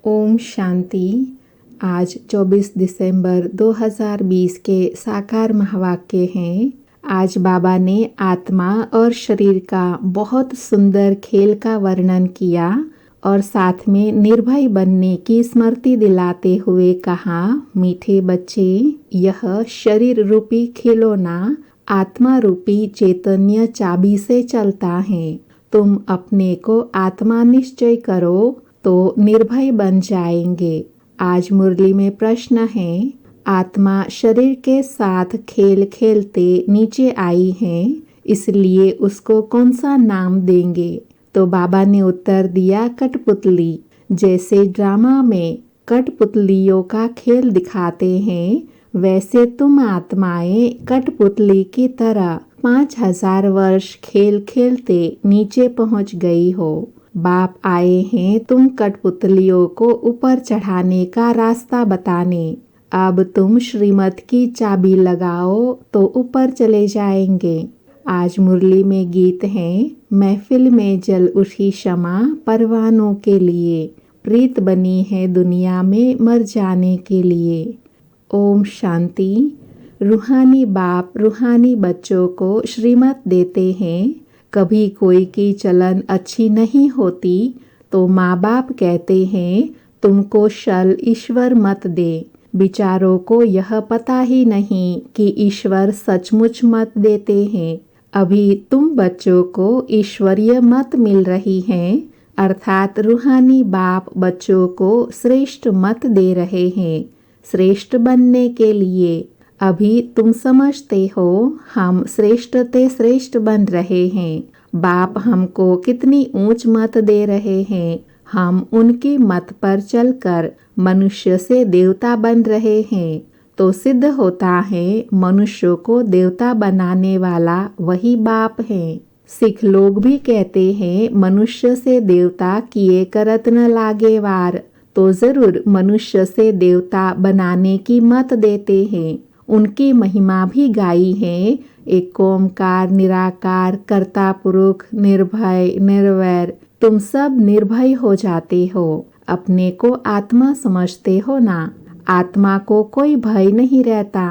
ओम शांति। आज 24 दिसंबर 2020 के साकार महावाक्य हैं। आज बाबा ने आत्मा और शरीर का बहुत सुंदर खेल का वर्णन किया और साथ में निर्भय बनने की स्मृति दिलाते हुए कहा, मीठे बच्चे, यह शरीर रूपी खिलौना आत्मा रूपी चैतन्य चाबी से चलता है। तुम अपने को आत्मा निश्चय करो तो निर्भय बन जाएंगे। आज मुरली में प्रश्न है, आत्मा शरीर के साथ खेल खेलते नीचे आई है, इसलिए उसको कौन सा नाम देंगे? तो बाबा ने उत्तर दिया, कठपुतली। जैसे ड्रामा में कठपुतलियों का खेल दिखाते हैं, वैसे तुम आत्माएं कठपुतली की तरह 5000 वर्ष खेल खेलते नीचे पहुंच गई हो। बाप आए हैं तुम कठपुतलियों को ऊपर चढ़ाने का रास्ता बताने। अब तुम श्रीमत की चाबी लगाओ तो ऊपर चले जाएंगे। आज मुरली में गीत है, महफिल में जल उठी शमा परवानों के लिए, प्रीत बनी है दुनिया में मर जाने के लिए। ओम शांति। रूहानी बाप रूहानी बच्चों को श्रीमत देते हैं। कभी कोई की चलन अच्छी नहीं होती तो माँ बाप कहते हैं, तुमको शल ईश्वर मत दे। बिचारों को यह पता ही नहीं कि ईश्वर सचमुच मत देते हैं। अभी तुम बच्चों को ईश्वरीय मत मिल रही है, अर्थात रूहानी बाप बच्चों को श्रेष्ठ मत दे रहे हैं, श्रेष्ठ बनने के लिए। अभी तुम समझते हो हम श्रेष्ठ बन रहे हैं। बाप हमको कितनी ऊंच मत दे रहे हैं। हम उनकी मत पर चलकर मनुष्य से देवता बन रहे हैं। तो सिद्ध होता है मनुष्यों को देवता बनाने वाला वही बाप है। सिख लोग भी कहते हैं, मनुष्य से देवता किए करत न लागे वार। तो जरूर मनुष्य से देवता बनाने की मत देते हैं। उनकी महिमा भी गाई है, एक ओमकार निराकार कर्ता पुरुष निर्भय निर्वैर। तुम सब निर्भय हो जाते हो, अपने को आत्मा समझते हो ना। आत्मा को कोई भय नहीं रहता,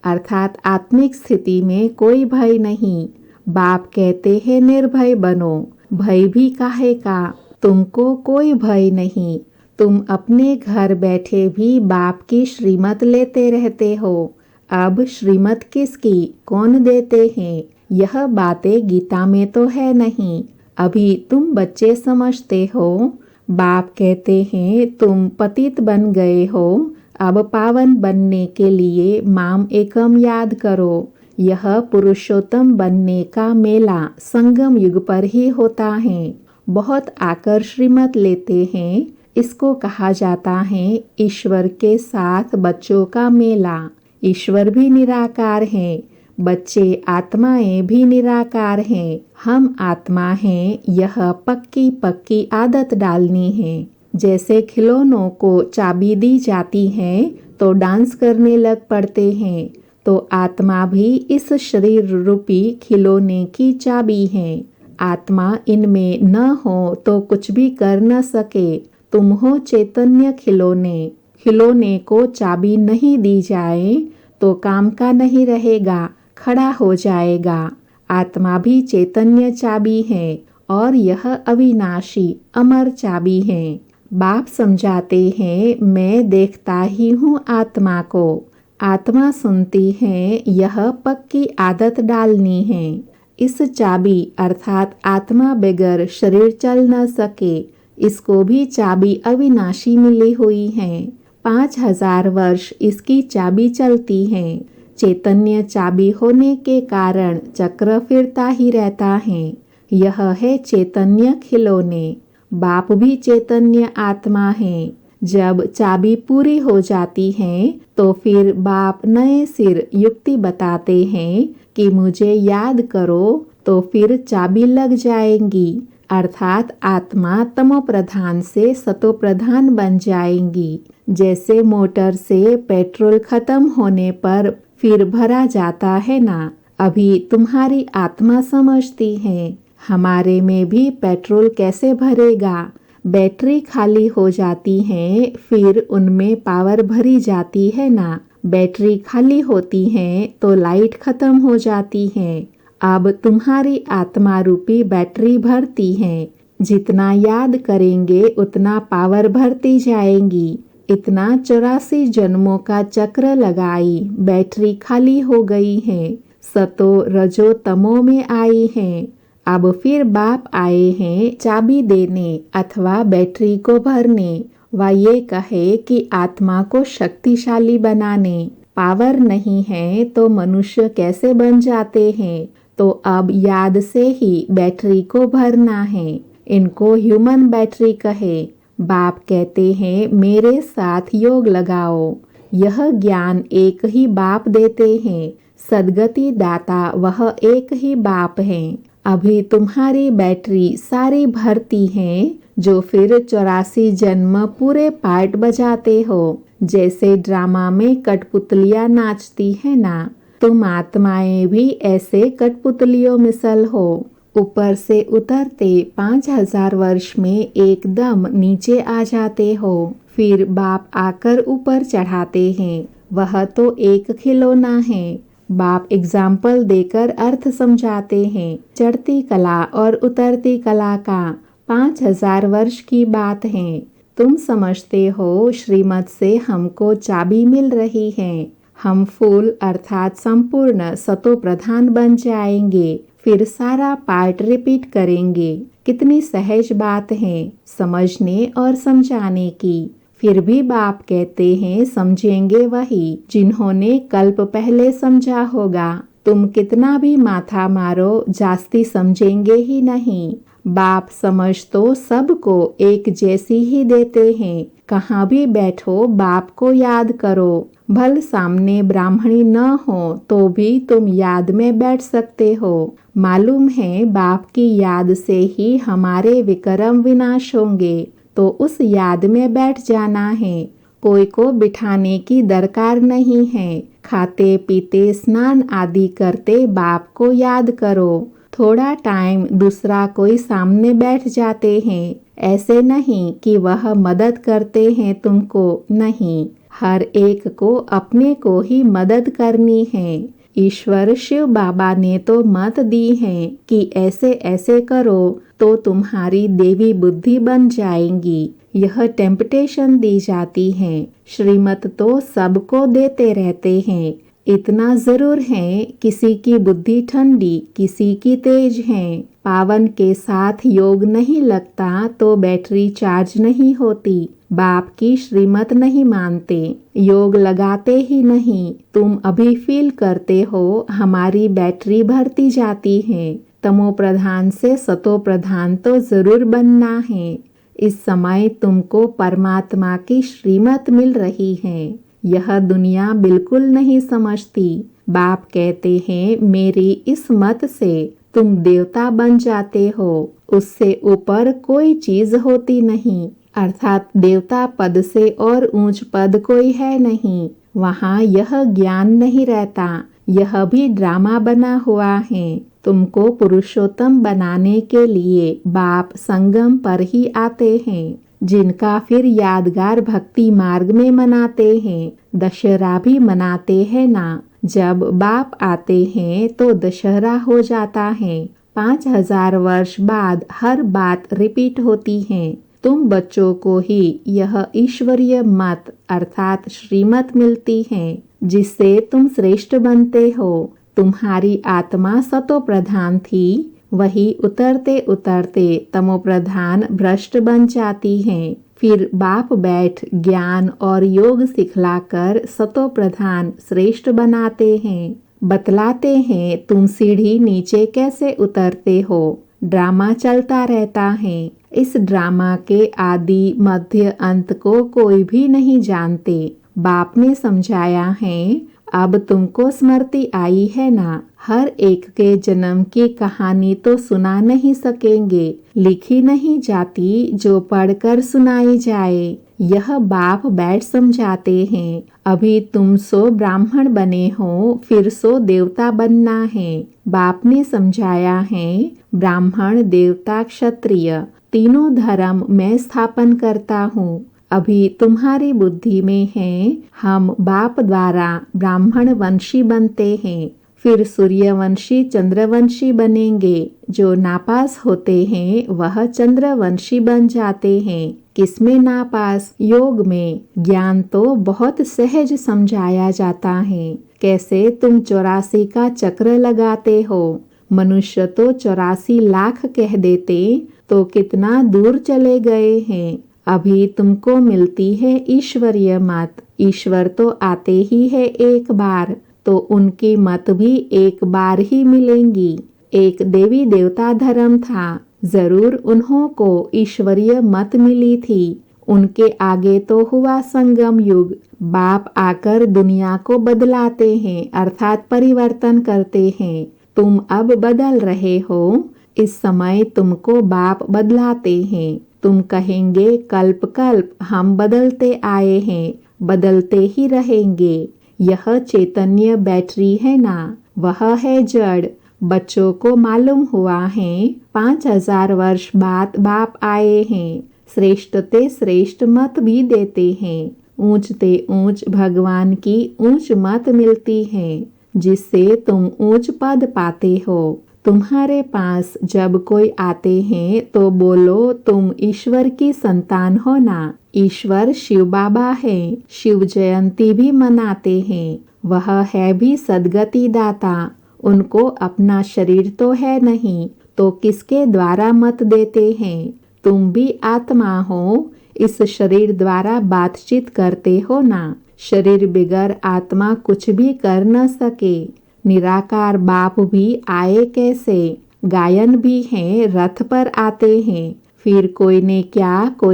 अर्थात आत्मिक स्थिति में कोई भय नहीं। बाप कहते हैं निर्भय बनो, भय भी काहे का, तुमको कोई भय नहीं। तुम अपने घर बैठे भी बाप की श्रीमत लेते रहते हो। अब श्रीमत किसकी, कौन देते हैं, यह बातें गीता में तो है नहीं। अभी तुम बच्चे समझते हो। बाप कहते हैं तुम पतित बन गए हो, अब पावन बनने के लिए माम एकम याद करो। यह पुरुषोत्तम बनने का मेला संगम युग पर ही होता है। बहुत आकर श्रीमत लेते हैं, इसको कहा जाता है ईश्वर के साथ बच्चों का मेला। ईश्वर भी निराकार है, बच्चे आत्माएं भी निराकार हैं। हम आत्मा हैं, यह पक्की पक्की आदत डालनी है। जैसे खिलौनों को चाबी दी जाती है तो डांस करने लग पड़ते हैं, तो आत्मा भी इस शरीर रूपी खिलौने की चाबी है। आत्मा इनमें न हो तो कुछ भी कर न सके। तुम हो चैतन्य खिलौने। खिलौने को चाबी नहीं दी जाए तो काम का नहीं रहेगा, खड़ा हो जाएगा। आत्मा भी चैतन्य चाबी है और यह अविनाशी अमर चाबी है। बाप समझाते हैं, मैं देखता ही हूँ आत्मा को। आत्मा सुनती है, यह पक्की आदत डालनी है। इस चाबी अर्थात आत्मा बगैर शरीर चल न सके, इसको भी चाबी अविनाशी मिली हुई है। 5000 वर्ष इसकी चाबी चलती है। चैतन्य चाबी होने के कारण चक्र फिरता ही रहता है। यह है चैतन्य खिलौने। बाप भी चैतन्य आत्मा है। जब चाबी पूरी हो जाती है तो फिर बाप नए सिर युक्ति बताते हैं कि मुझे याद करो, तो फिर चाबी लग जाएंगी, अर्थात आत्मा तमो प्रधान से सतो प्रधान बन जाएंगी। जैसे मोटर से पेट्रोल खत्म होने पर फिर भरा जाता है ना। अभी तुम्हारी आत्मा समझती है, हमारे में भी पेट्रोल कैसे भरेगा। बैटरी खाली हो जाती है, फिर उनमें पावर भरी जाती है ना। बैटरी खाली होती है तो लाइट खत्म हो जाती है। अब तुम्हारी आत्मा रूपी बैटरी भरती है। जितना याद करेंगे उतना पावर भरती जाएंगी। इतना 84 जन्मों का चक्र लगाई, बैटरी खाली हो गई है। सतो रजो तमो में आई है। अब फिर बाप आए हैं चाबी देने अथवा बैटरी को भरने व ये कहे कि आत्मा को शक्तिशाली बनाने। पावर नहीं है तो मनुष्य कैसे बन जाते हैं? तो अब याद से ही बैटरी को भरना है। इनको ह्यूमन बैटरी कहे। बाप कहते हैं मेरे साथ योग लगाओ। यह ज्ञान एक ही बाप देते हैं। सद्गति दाता वह एक ही बाप है। अभी तुम्हारी बैटरी सारी भरती है जो फिर 84 जन्म पूरे पार्ट बजाते हो। जैसे ड्रामा में कठपुतलियां नाचती है ना, तुम आत्माएं भी ऐसे कठपुतलियों मिसल हो। ऊपर से उतरते 5000 वर्ष में एकदम नीचे आ जाते हो। फिर बाप आकर ऊपर चढ़ाते हैं। वह तो एक खिलौना है। बाप एग्जाम्पल देकर अर्थ समझाते हैं। चढ़ती कला और उतरती कला का 5000 वर्ष की बात है। तुम समझते हो श्रीमत से हमको चाबी मिल रही है। हम फूल अर्थात संपूर्ण सतो प्रधान बन जाएंगे। फिर सारा पार्ट रिपीट करेंगे। कितनी सहज बात है समझने और समझाने की। फिर भी बाप कहते हैं समझेंगे वही जिन्होंने कल्प पहले समझा होगा। तुम कितना भी माथा मारो जास्ती समझेंगे ही नहीं। बाप समझ तो सबको एक जैसी ही देते हैं। कहाँ भी बैठो बाप को याद करो। भल सामने ब्राह्मणी न हो तो भी तुम याद में बैठ सकते हो। मालूम है बाप की याद से ही हमारे विक्रम विनाश होंगे, तो उस याद में बैठ जाना है। कोई को बिठाने की दरकार नहीं है। खाते पीते स्नान आदि करते बाप को याद करो। थोड़ा टाइम दूसरा कोई सामने बैठ जाते हैं। ऐसे नहीं कि वह मदद करते हैं तुमको, नहीं। हर एक को अपने को ही मदद करनी है। ईश्वर शिव बाबा ने तो मत दी है कि ऐसे ऐसे करो तो तुम्हारी देवी बुद्धि बन जाएंगी। यह टेम्पटेशन दी जाती है। श्रीमत तो सबको देते रहते हैं। इतना जरूर है किसी की बुद्धि ठंडी किसी की तेज है। पावन के साथ योग नहीं लगता तो बैटरी चार्ज नहीं होती। बाप की श्रीमत नहीं मानते, योग लगाते ही नहीं। तुम अभी फील करते हो हमारी बैटरी भरती जाती है। तमो प्रधान से सतो प्रधान तो जरूर बनना है। इस समय तुमको परमात्मा की श्रीमत मिल रही है। यह दुनिया बिल्कुल नहीं समझती। बाप कहते हैं मेरी इस मत से तुम देवता बन जाते हो। उससे ऊपर कोई चीज होती नहीं, अर्थात देवता पद से और ऊंच पद कोई है नहीं। वहाँ यह ज्ञान नहीं रहता। यह भी ड्रामा बना हुआ है। तुमको पुरुषोत्तम बनाने के लिए बाप संगम पर ही आते हैं, जिनका फिर यादगार भक्ति मार्ग में मनाते हैं। दशहरा भी मनाते हैं ना। जब बाप आते हैं तो दशहरा हो जाता है। 5000 वर्ष बाद हर बात रिपीट होती है। तुम बच्चों को ही यह ईश्वरीय मत अर्थात श्रीमत मिलती है, जिससे तुम श्रेष्ठ बनते हो। तुम्हारी आत्मा सतो प्रधान थी, वही उतरते उतरते तमो प्रधान भ्रष्ट बन जाती है। फिर बाप बैठ ज्ञान और योग सिखलाकर सतो प्रधान श्रेष्ठ बनाते हैं। बतलाते हैं तुम सीढ़ी नीचे कैसे उतरते हो। ड्रामा चलता रहता है। इस ड्रामा के आदि मध्य अंत को कोई भी नहीं जानते। बाप ने समझाया है। अब तुमको स्मृति आई है ना। हर एक के जन्म की कहानी तो सुना नहीं सकेंगे, लिखी नहीं जाती जो पढ़कर सुनाई जाए। यह बाप बैठ समझाते हैं। अभी तुम सो ब्राह्मण बने हो, फिर सो देवता बनना है। बाप ने समझाया है ब्राह्मण देवता क्षत्रिय तीनों धर्म मैं स्थापन करता हूँ। अभी तुम्हारी बुद्धि में है हम बाप द्वारा ब्राह्मण वंशी बनते हैं, फिर सूर्यवंशी चंद्रवंशी बनेंगे। जो नापास होते हैं वह चंद्रवंशी बन जाते हैं। किसमें नापास? योग में। ज्ञान तो बहुत सहज समझाया जाता है। कैसे तुम 84 का चक्र लगाते हो। मनुष्य तो 84 लाख कह देते तो कितना दूर चले गए हैं। अभी तुमको मिलती है ईश्वरीय मत। ईश्वर तो आते ही है एक बार, तो उनकी मत भी एक बार ही मिलेंगी। एक देवी देवता धर्म था, जरूर उन्हों को ईश्वरीय मत मिली थी। उनके आगे तो हुआ संगम युग। बाप आकर दुनिया को बदलाते हैं, अर्थात परिवर्तन करते हैं। तुम अब बदल रहे हो। इस समय तुमको बाप बदलाते हैं। तुम कहेंगे कल्प कल्प हम बदलते आए हैं, बदलते ही रहेंगे। यह चैतन्य बैटरी है ना, वह है जड़। बच्चों को मालूम हुआ है 5000 वर्ष बाद बाप आए हैं। श्रेष्ठ ते श्रेष्ठ मत भी देते हैं। ऊंच ते ऊंच भगवान की ऊंच मत मिलती है, जिससे तुम ऊंच पद पाते हो। तुम्हारे पास जब कोई आते हैं तो बोलो तुम ईश्वर की संतान हो ना। ईश्वर शिव बाबा है। शिव जयंती भी मनाते हैं। वह है भी सद्गति दाता। उनको अपना शरीर तो है नहीं, तो किसके द्वारा मत देते हैं। तुम भी आत्मा हो, इस शरीर द्वारा बातचीत करते हो ना। शरीर बिगर आत्मा कुछ भी कर न सके। निराकार बाप भी आए कैसे। गायन भी हैं, रथ पर आते हैं। फिर कोई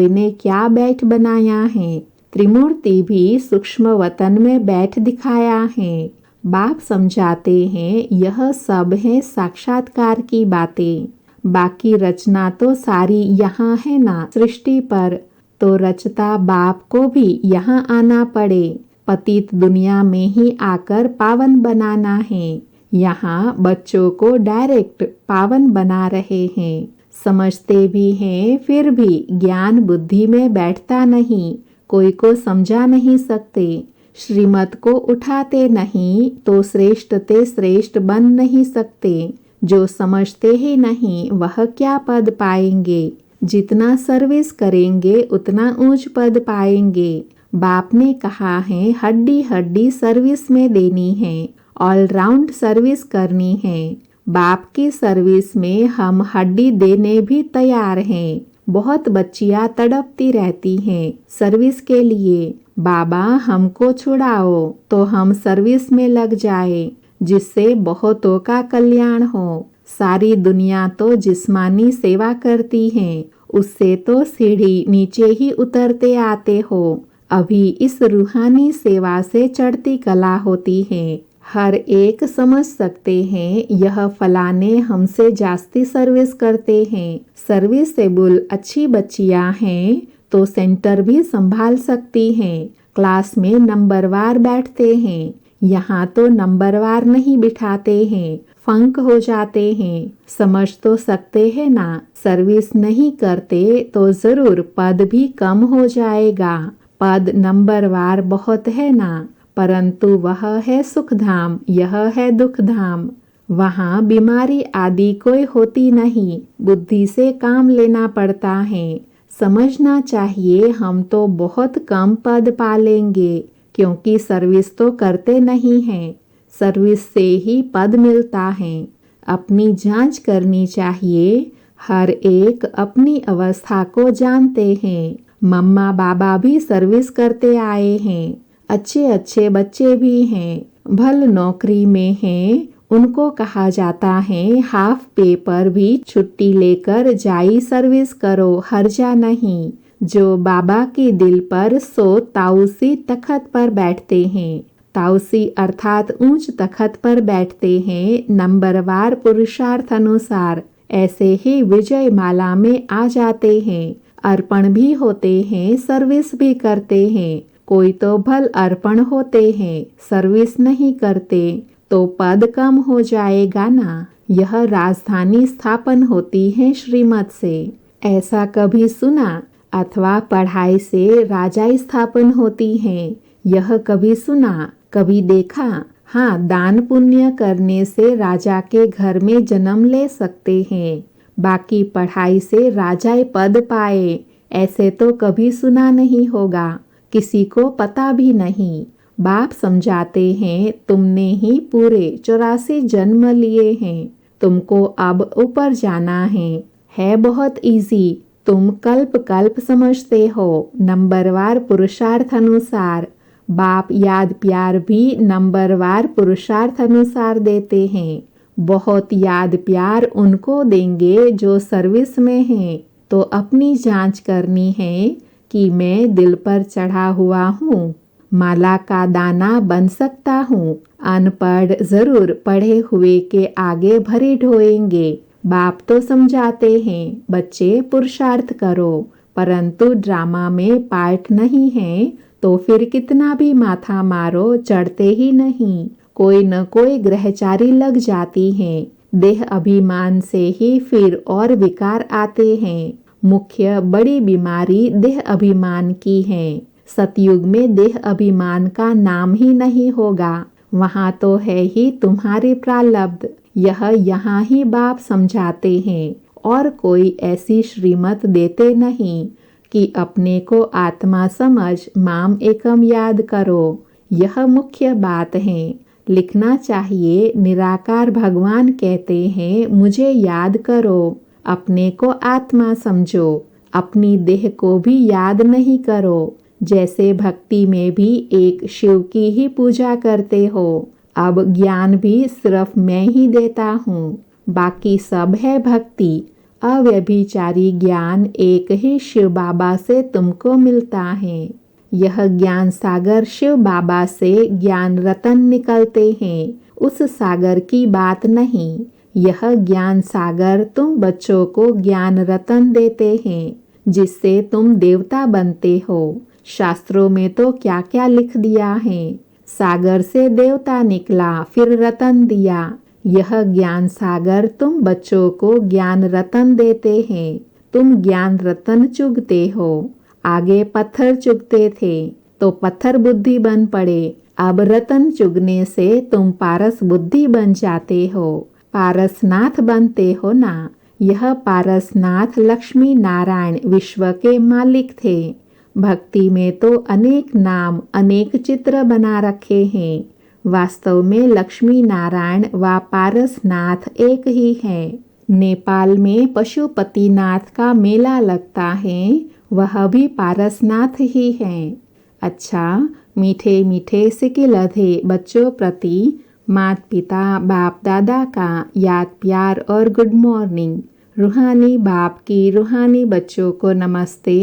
ने क्या बैठ बनाया है। त्रिमूर्ति भी सूक्ष्म वतन में बैठ दिखाया है। बाप समझाते हैं यह सब है साक्षात्कार की बातें। बाकी रचना तो सारी यहाँ है ना सृष्टि पर, तो रचता बाप को भी यहाँ आना पड़े। पतित दुनिया में ही आकर पावन बनाना है। यहाँ बच्चों को डायरेक्ट पावन बना रहे हैं। समझते भी हैं, फिर भी ज्ञान बुद्धि में बैठता नहीं। कोई को समझा नहीं सकते। श्रीमत को उठाते नहीं तो श्रेष्ठ ते श्रेष्ठ बन नहीं सकते। जो समझते ही नहीं वह क्या पद पाएंगे। जितना सर्विस करेंगे उतना ऊंच पद पाएंगे। बाप ने कहा है हड्डी हड्डी सर्विस में देनी है, ऑलराउंड सर्विस करनी है। बाप की सर्विस में हम हड्डी देने भी तैयार हैं। बहुत बच्चियां तड़पती रहती हैं सर्विस के लिए, बाबा हमको छुड़ाओ तो हम सर्विस में लग जाए, जिससे बहुतों का कल्याण हो। सारी दुनिया तो जिस्मानी सेवा करती है, उससे तो सीढ़ी नीचे ही उतरते आते हो। अभी इस रूहानी सेवा से चढ़ती कला होती है। हर एक समझ सकते हैं यह फलाने हमसे जास्ती सर्विस करते हैं। सर्विसेबल अच्छी बच्चियां हैं तो सेंटर भी संभाल सकती हैं। क्लास में नंबरवार बैठते हैं। यहाँ तो नंबरवार नहीं बिठाते हैं, फंक हो जाते हैं। समझ तो सकते हैं ना, सर्विस नहीं करते तो जरूर पद भी कम हो जाएगा। पद नंबरवार बहुत है ना, परंतु वह है सुखधाम, यह है दुखधाम। वहाँ बीमारी आदि कोई होती नहीं, बुद्धि से काम लेना पड़ता है। समझना चाहिए हम तो बहुत कम पद पालेंगे, क्योंकि सर्विस तो करते नहीं हैं। सर्विस से ही पद मिलता है। अपनी जांच करनी चाहिए। हर एक अपनी अवस्था को जानते हैं। मम्मा बाबा भी सर्विस करते आए हैं। अच्छे अच्छे बच्चे भी हैं, भल नौकरी में हैं। उनको कहा जाता है हाफ पे पर भी छुट्टी लेकर जाई सर्विस करो, हर्जा नहीं। जो बाबा के दिल पर सो ताउसी तखत पर बैठते हैं। ताउसी अर्थात ऊंच तखत पर बैठते हैं, नंबरवार पुरुषार्थ अनुसार। ऐसे ही विजय माला में आ जाते हैं। अर्पण भी होते हैं, सर्विस भी करते हैं। कोई तो भल अर्पण होते हैं, सर्विस नहीं करते, तो पद कम हो जाएगा ना। यह राजधानी स्थापन होती है श्रीमत से। ऐसा कभी सुना? अथवा पढ़ाई से राजाई स्थापन होती है, यह कभी सुना, कभी देखा? हाँ, दान पुण्य करने से राजा के घर में जन्म ले सकते हैं, बाकी पढ़ाई से राजाई पद पाए ऐसे तो कभी सुना नहीं होगा, किसी को पता भी नहीं। बाप समझाते हैं, तुमने ही पूरे 84 जन्म लिए हैं, तुमको अब ऊपर जाना है बहुत इजी। तुम कल्प कल्प समझते हो, नंबरवार पुरुषार्थ अनुसार। बाप याद प्यार भी नंबरवार पुरुषार्थ अनुसार देते हैं। बहुत याद प्यार उनको देंगे जो सर्विस में हैं। तो अपनी जांच करनी है कि मैं दिल पर चढ़ा हुआ हूँ, माला का दाना बन सकता हूँ। अनपढ़ जरूर पढ़े हुए के आगे भरे ढोएंगे। बाप तो समझाते हैं, बच्चे पुरुषार्थ करो, परंतु ड्रामा में पार्ट नहीं है तो फिर कितना भी माथा मारो चढ़ते ही नहीं। कोई न कोई ग्रहचारी लग जाती हैं। देह अभिमान से ही फिर और विकार आते हैं। मुख्य बड़ी बीमारी देह अभिमान की है। सतयुग में देह अभिमान का नाम ही नहीं होगा, वहाँ तो है ही तुम्हारे प्रारब्ध। यह यहाँ ही बाप समझाते हैं और कोई ऐसी श्रीमत देते नहीं कि अपने को आत्मा समझ माम एकम याद करो। यह मुख्य बात है। लिखना चाहिए, निराकार भगवान कहते हैं मुझे याद करो, अपने को आत्मा समझो, अपनी देह को भी याद नहीं करो। जैसे भक्ति में भी एक शिव की ही पूजा करते हो, अब ज्ञान भी सिर्फ मैं ही देता हूँ, बाकी सब है भक्ति। अव्यभिचारी ज्ञान एक ही शिव बाबा से तुमको मिलता है। यह ज्ञान सागर शिव बाबा से ज्ञान रतन निकलते हैं, उस सागर की बात नहीं। यह ज्ञान सागर तुम बच्चों को ज्ञान रतन देते हैं, जिससे तुम देवता बनते हो। शास्त्रों में तो क्या क्या लिख दिया है। सागर से देवता निकला, फिर रतन दिया। यह ज्ञान सागर तुम बच्चों को ज्ञान रतन देते हैं। तुम ज्ञान रतन चुगते हो। आगे पत्थर चुगते थे तो पत्थर बुद्धि बन पड़े, अब रतन चुगने से तुम पारस बुद्धि बन जाते हो, पारसनाथ बनते हो ना। यह पारसनाथ लक्ष्मी नारायण विश्व के मालिक थे। भक्ति में तो अनेक नाम अनेक चित्र बना रखे हैं, वास्तव में लक्ष्मी नारायण व पारसनाथ एक ही है। नेपाल में पशुपतिनाथ का मेला लगता है, वह भी पारसनाथ ही है। अच्छा, मीठे मीठे सिकिलधे बच्चों प्रति माता पिता बाप दादा का याद प्यार और गुड मॉर्निंग। रूहानी बाप की रूहानी बच्चों को नमस्ते।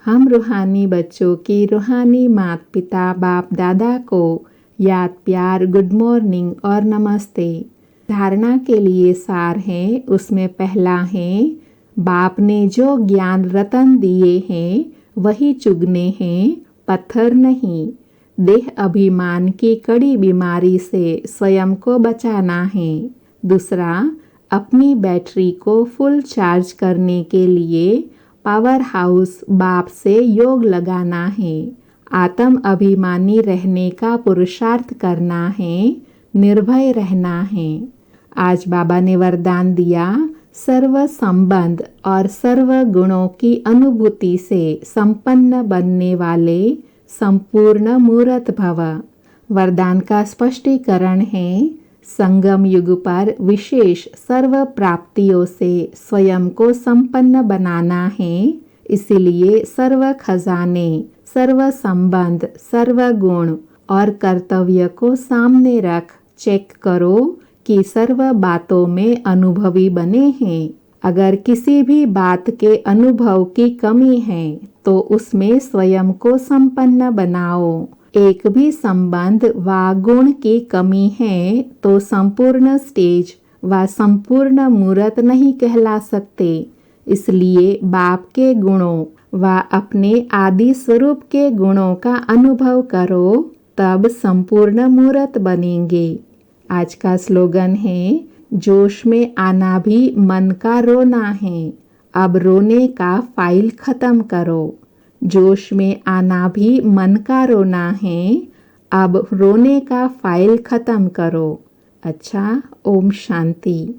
हम रूहानी बच्चों की रूहानी माता पिता बाप दादा को याद प्यार गुड मॉर्निंग और नमस्ते। धारणा के लिए सार है, उसमें पहला है, बाप ने जो ज्ञान रतन दिए हैं वही चुगने हैं, पत्थर नहीं। देह अभिमान की कड़ी बीमारी से स्वयं को बचाना है। दूसरा, अपनी बैटरी को फुल चार्ज करने के लिए पावर हाउस बाप से योग लगाना है। आत्म अभिमानी रहने का पुरुषार्थ करना है, निर्भय रहना है। आज बाबा ने वरदान दिया, सर्व संबंध और सर्व गुणों की अनुभूति से संपन्न बनने वाले संपूर्ण मूर्त भव। वरदान का स्पष्टीकरण है, संगम युग पर विशेष सर्व प्राप्तियों से स्वयं को संपन्न बनाना है। इसीलिए सर्व खजाने, सर्व संबंध, सर्व गुण और कर्तव्य को सामने रख चेक करो कि सर्व बातों में अनुभवी बने हैं। अगर किसी भी बात के अनुभव की कमी है तो उसमें स्वयं को संपन्न बनाओ। एक भी संबंध व गुण की कमी है तो संपूर्ण स्टेज व संपूर्ण मूर्त नहीं कहला सकते। इसलिए बाप के गुणों व अपने आदि स्वरूप के गुणों का अनुभव करो, तब संपूर्ण मूर्त बनेंगे। आज का स्लोगन है, जोश में आना भी मन का रोना है। अब रोने का फाइल ख़त्म करो। जोश में आना भी मन का रोना है, अब रोने का फाइल ख़त्म करो। अच्छा, ओम शांति।